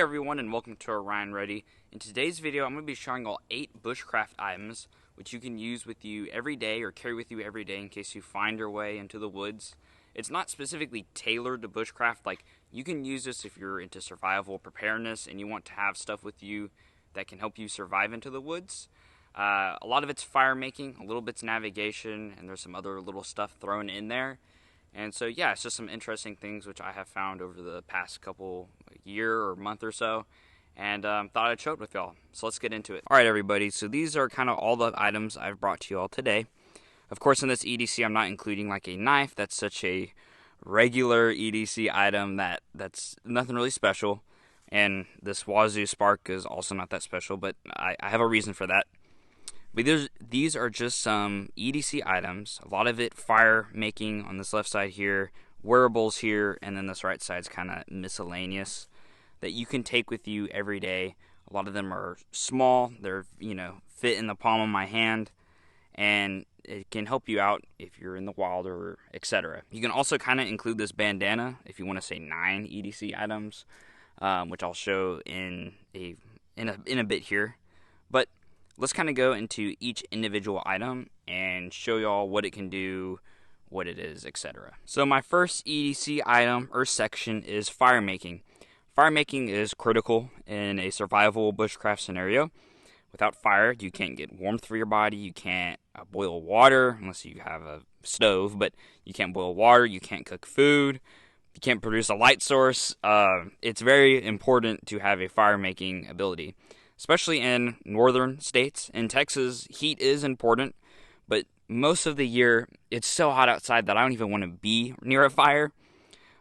Hey everyone, and welcome to Orion Ready. In today's video, I'm going to be showing all 8 bushcraft items which you can use with you every day or carry with you every day in case you find your way into the woods. It's not specifically tailored to bushcraft. Like, you can use this if you're into survival preparedness and you want to have stuff with you that can help you survive into the woods. A lot of it's fire making, a little bit's navigation, and there's some other little stuff thrown in there. And so yeah, it's just some interesting things which I have found over the past couple year or month or so, and thought I'd show it with y'all. So let's get into it. Alright everybody, so these are kind of all the items I've brought to you all today. Of course, in this EDC I'm not including like a knife. That's such a regular EDC item that's nothing really special. And this Wazoo Spark is also not that special, but I have a reason for that. But these are just some EDC items, a lot of it fire making on this left side here, wearables here, and then this right side's kind of miscellaneous that you can take with you every day. A lot of them are small, they're, fit in the palm of my hand, and it can help you out if you're in the wild or etc. You can also kind of include this bandana if you want to say 9 EDC items, which I'll show in a bit here. But let's kind of go into each individual item and show y'all what it can do, what it is, etc. So my first EDC item or section is fire making. Fire making is critical in a survival bushcraft scenario. Without fire, you can't get warmth for your body, you can't boil water unless you have a stove, but you can't boil water, you can't cook food, you can't produce a light source. It's very important to have a fire making ability. Especially in northern states. In Texas, heat is important, but most of the year, it's so hot outside that I don't even want to be near a fire.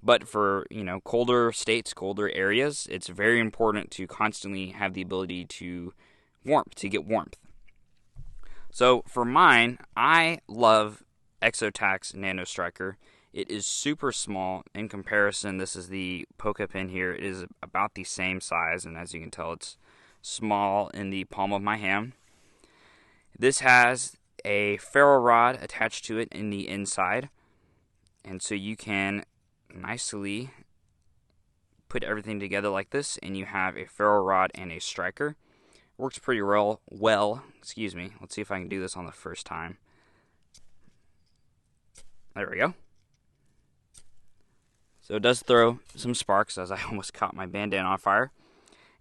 But for, colder states, colder areas, it's very important to constantly have the ability to get warmth. So for mine, I love Exotac's Nano Striker. It is super small in comparison. This is the Poke pin here. It is about the same size, and as you can tell, it's small in the palm of my hand. This has a ferro rod attached to it in the inside, and so you can nicely put everything together like this, and you have a ferro rod and a striker. Works pretty well. Excuse me. Let's see if I can do this on the first time. There we go. So it does throw some sparks, as I almost caught my bandana on fire.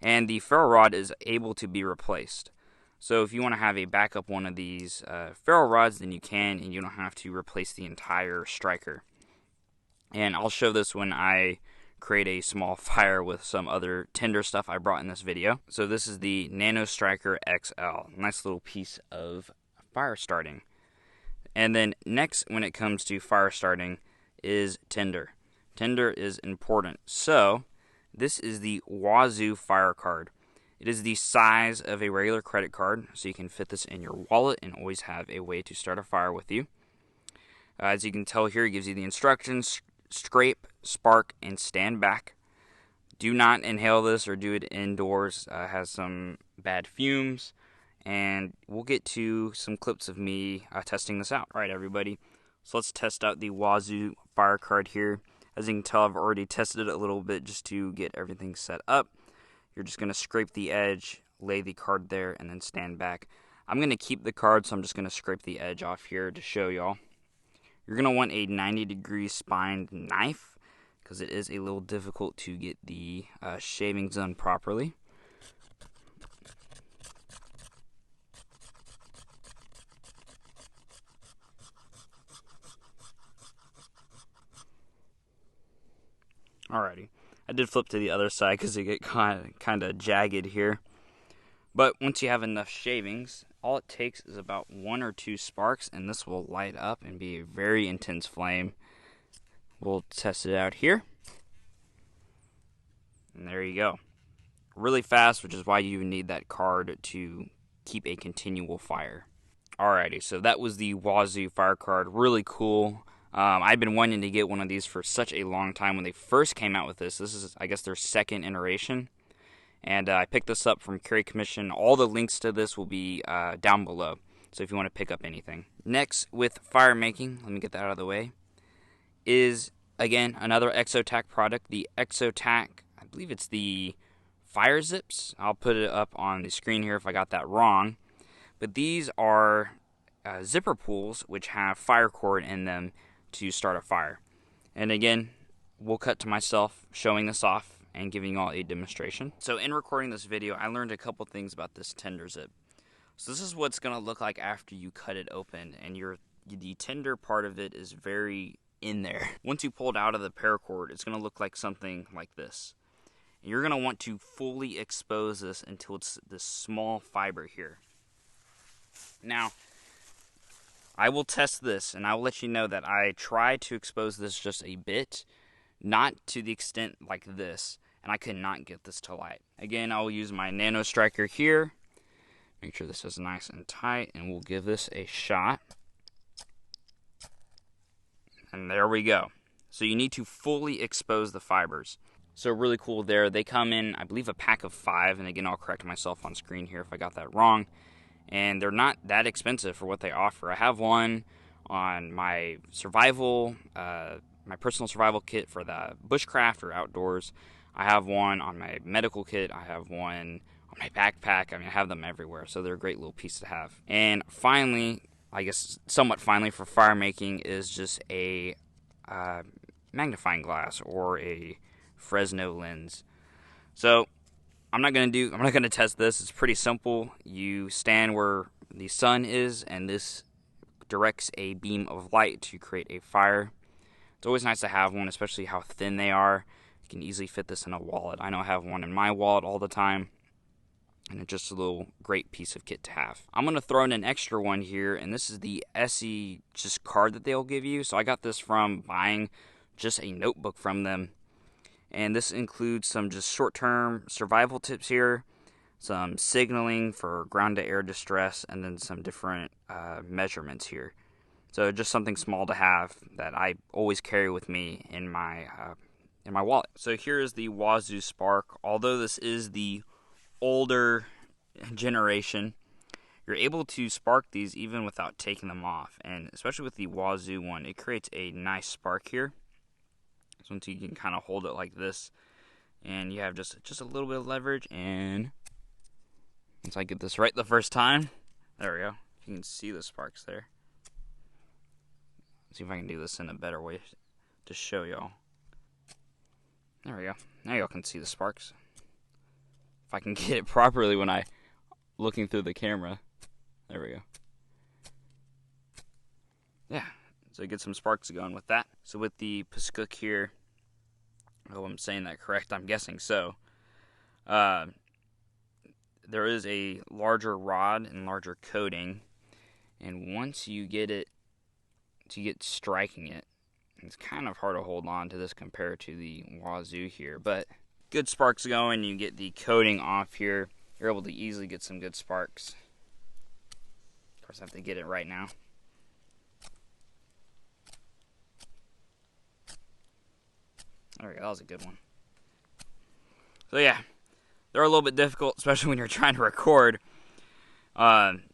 And the ferro rod is able to be replaced. So if you want to have a backup one of these ferro rods, then you can, and you don't have to replace the entire striker. And I'll show this when I create a small fire with some other tinder stuff I brought in this video. So this is the Nano Striker XL. Nice little piece of fire starting. And then next, when it comes to fire starting, is tinder. Tinder is important. So this is the Wazoo Fire Card. It is the size of a regular credit card, so you can fit this in your wallet and always have a way to start a fire with you. As you can tell here, it gives you the instructions: scrape, spark, and stand back. Do not inhale this or do it indoors. It has some bad fumes, and we'll get to some clips of me testing this out. Alright everybody, so let's test out the Wazoo Fire Card here. As you can tell, I've already tested it a little bit just to get everything set up. You're just going to scrape the edge, lay the card there, and then stand back. I'm going to keep the card, so I'm just going to scrape the edge off here to show y'all. You're going to want a 90-degree spined knife, because it is a little difficult to get the shavings done properly. Alrighty, I did flip to the other side because it get kind of jagged here. But once you have enough shavings, all it takes is about 1 or 2 sparks, and this will light up and be a very intense flame. We'll test it out here. And there you go. Really fast, which is why you need that card to keep a continual fire. Alrighty, so that was the Wazoo Fire Card. Really cool. I've been wanting to get one of these for such a long time. When they first came out with this is, I guess, their second iteration. And I picked this up from Carry Commission. All the links to this will be down below, so if you want to pick up anything. Next, with fire making, let me get that out of the way, is, again, another Exotac product. The Exotac, I believe it's the fire zips. I'll put it up on the screen here if I got that wrong. But these are zipper pulls which have fire cord in them to start a fire. And again, we'll cut to myself showing this off and giving you all a demonstration. So in recording this video, I learned a couple things about this tender zip. So this is what's going to look like after you cut it open, and the tender part of it is very in there. Once you pull it out of the paracord, it's going to look like something like this. And you're going to want to fully expose this until it's this small fiber here. Now, I will test this, and I will let you know that I tried to expose this just a bit, not to the extent like this, and I could not get this to light. Again, I will use my nano striker here. Make sure this is nice and tight, and we'll give this a shot. And there we go. So you need to fully expose the fibers. So really cool there. They come in, I believe, a pack of 5, and again, I'll correct myself on screen here if I got that wrong. And they're not that expensive for what they offer. I have one on my survival, my personal survival kit for the bushcraft or outdoors. I have one on my medical kit. I have one on my backpack. I mean, I have them everywhere, so they're a great little piece to have. And finally, I guess somewhat finally for fire making, is just a magnifying glass or a Fresno lens. So I'm not gonna test this. It's pretty simple. You stand where the sun is, and this directs a beam of light to create a fire. It's always nice to have one, especially how thin they are. You can easily fit this in a wallet. I know I have one in my wallet all the time, and it's just a little great piece of kit to have. I'm going to throw in an extra one here, and this is the SE just card that they'll give you. So I got this from buying just a notebook from them, and this includes some just short-term survival tips here, some signaling for ground-to-air distress, and then some different measurements here. So just something small to have that I always carry with me in my wallet. So here is the Wazoo Spark. Although this is the older generation, you're able to spark these even without taking them off, and especially with the Wazoo one, it creates a nice spark here. So once you can kind of hold it like this, and you have just a little bit of leverage, and once I get this right the first time, there we go. You can see the sparks there. See if I can do this in a better way to show y'all. There we go. Now y'all can see the sparks. If I can get it properly when I looking through the camera. There we go. Yeah, so get some sparks going with that. So with the Paskook here, I hope I'm saying that correct, I'm guessing so. There is a larger rod and larger coating, and once you get it, to get striking it, it's kind of hard to hold on to this compared to the Wazoo here, but good sparks going. You get the coating off here, you're able to easily get some good sparks. Of course, I have to get it right now. There we go, that was a good one. So yeah, they're a little bit difficult, especially when you're trying to record.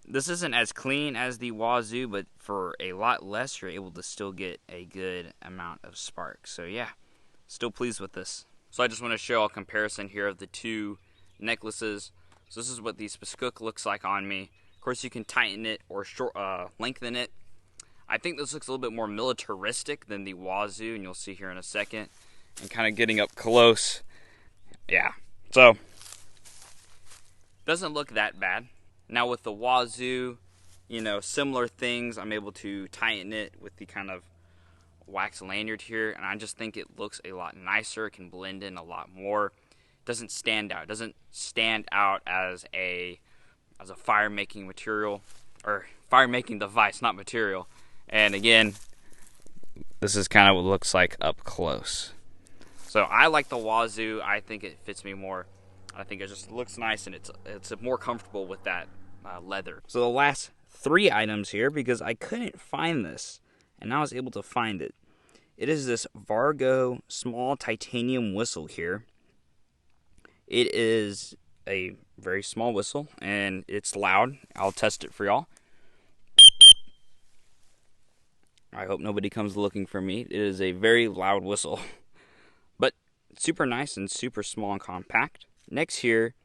This isn't as clean as the Wazoo, but for a lot less, you're able to still get a good amount of sparks. So yeah, still pleased with this. So I just want to show a comparison here of the two necklaces. So this is what the Paskook looks like on me. Of course, you can tighten it or lengthen it. I think this looks a little bit more militaristic than the Wazoo, and you'll see here in a second. And kind of getting up close. Yeah, so doesn't look that bad. Now with the Wazoo, you know, similar things. I'm able to tighten it with the kind of wax lanyard here, and I just think it looks a lot nicer. It can blend in a lot more. It doesn't stand out. It doesn't stand out as a fire making material, or fire making device, not material. And again, this is kind of what it looks like up close. So I like the Wazoo. I think it fits me more. I think it just looks nice, and it's more comfortable with that leather. So the last 3 items here, because I couldn't find this, and I was able to find it. It is this Vargo small titanium whistle here. It is a very small whistle, and it's loud. I'll test it for y'all. I hope nobody comes looking for me. It is a very loud whistle. But super nice and super small and compact. Next here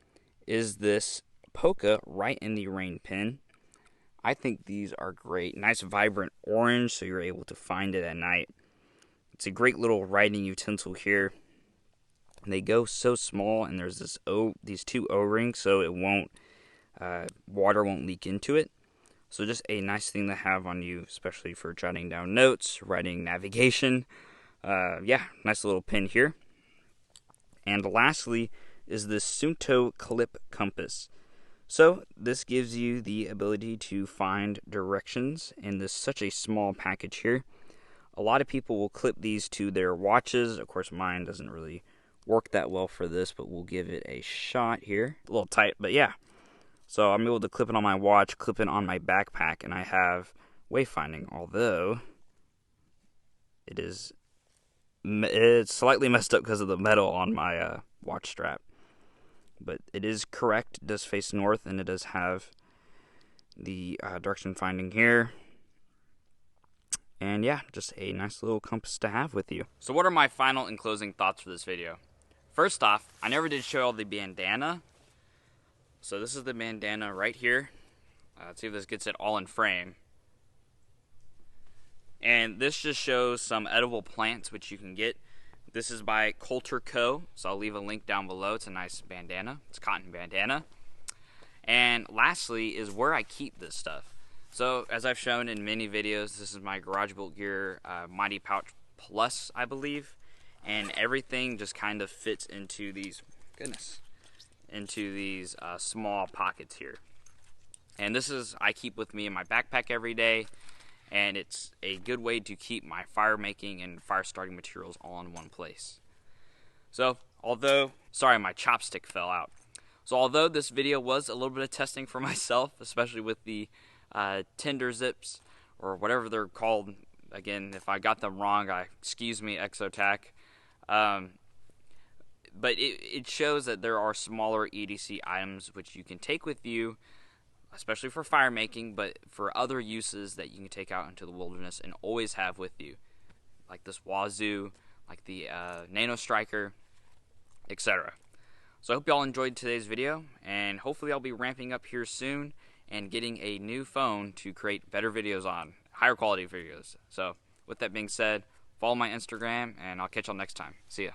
is this polka right in the rain pin. I think these are great. Nice vibrant orange, so you're able to find it at night. It's a great little writing utensil here. They go so small, and there's these two O-rings, so it won't water won't leak into it. So just a nice thing to have on you, especially for jotting down notes, writing navigation. Yeah, nice little pin here. And lastly is this Sunto clip compass. So this gives you the ability to find directions in such a small package here. A lot of people will clip these to their watches. Of course, mine doesn't really work that well for this, but we'll give it a shot here. A little tight, but yeah. So I'm able to clip it on my watch, clip it on my backpack, and I have wayfinding, although it's slightly messed up because of the metal on my watch strap. But it is correct. It does face north, and it does have the direction finding here. And yeah, just a nice little compass to have with you. So what are my final and closing thoughts for this video? First off, I never did show all the bandana. So this is the bandana right here. Let's see if this gets it all in frame. And this just shows some edible plants which you can get. This is by Coulter Co. So I'll leave a link down below. It's a nice bandana. It's a cotton bandana. And lastly is where I keep this stuff. So as I've shown in many videos, this is my Garage Built Gear Mighty Pouch Plus, I believe. And everything just kind of fits into these, small pockets here. And I keep with me in my backpack every day. And it's a good way to keep my fire making and fire starting materials all in one place. So, my chopstick fell out. So although this video was a little bit of testing for myself, especially with the Tinder zips, or whatever they're called, again, if I got them wrong, excuse me, Exotac. But it shows that there are smaller EDC items which you can take with you, especially for fire making, but for other uses that you can take out into the wilderness and always have with you, like this Wazoo, like the Nano Striker, etc. So I hope y'all enjoyed today's video, and hopefully I'll be ramping up here soon and getting a new phone to create better videos on, higher quality videos. So with that being said, follow my Instagram, and I'll catch y'all next time. See ya.